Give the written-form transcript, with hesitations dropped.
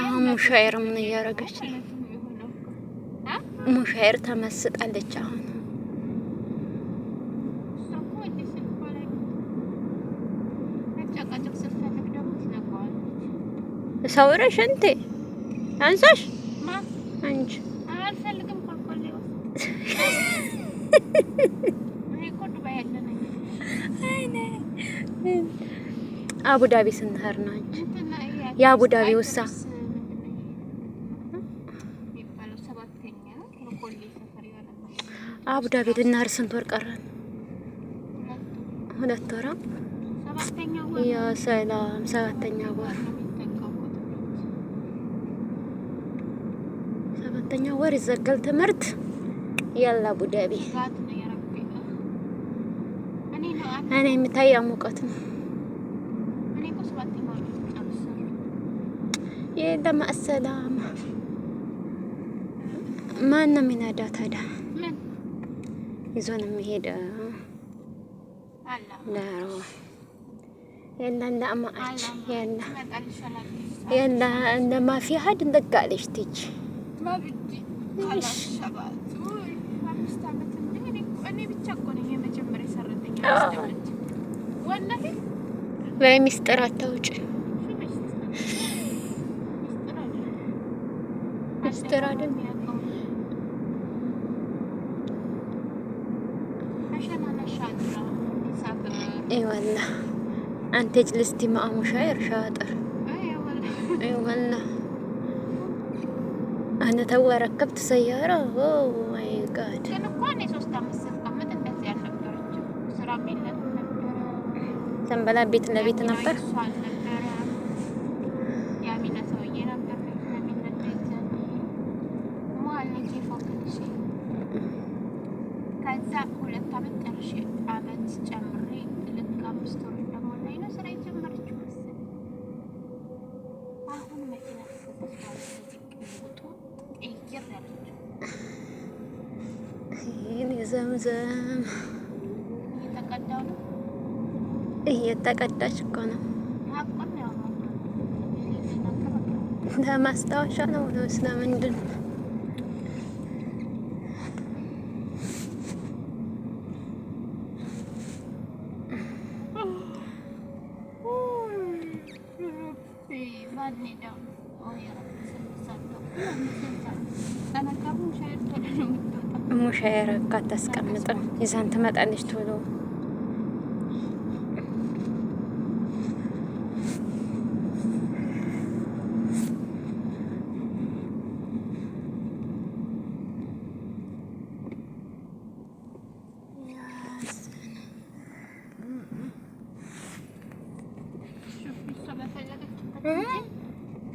አሁን ሙሻይር ምን እያደረገች ነው? ሙሻይር ተመስጣለች። አሁን ሰውረሽ እንቴ አንሳሽ አንቺ አልፈልግም ኮልኮሌ አቡዳቢ ስንሄድ ነው እንጂ የአቡዳቢ ውሳ አቡዳቢ ልናር ስንት ወር ቀረን? 2 ወር። ያ ሰላም 7ኛ ወር 7ኛ ወር ይዘጋል ትምህርት። ያላ አቡዳቢ እኔ የምታይ ሙቀት ነው። የለም አሰላም ማን ነው የሚነዳ ታዲያ? ይዞን የሚሄድ ላሮ የላ ለማአች የላ እንደማ في حد እንደጋለሽ ትጂ ወይ ሚስጥር አታውጪ ሚስጥር አይደል? اي والله انت جلستي مع مشاير شاطر. اي والله انا تو ركبت سياره. اوه ماي جاد سنبلا بيت لبيت نبر ከዛ 2 አመት ጨርሼ አመት ጨምሬ ልክ 5 ወር ደግሞ ላይ ነው ስራ የጀመረችው መሰለኝ። አሁን መኪና ተሰጥቷል እየር ያለች ይሄን የዘምዘም እየተቀዳው ነው እየተቀዳች እኮ ነው። አቆን ያው ለማስታወሻ ነው ስለምንድን ነው? ሙሻይር ካታስቀምጥም ይዛን ትመጣለች ቶሎ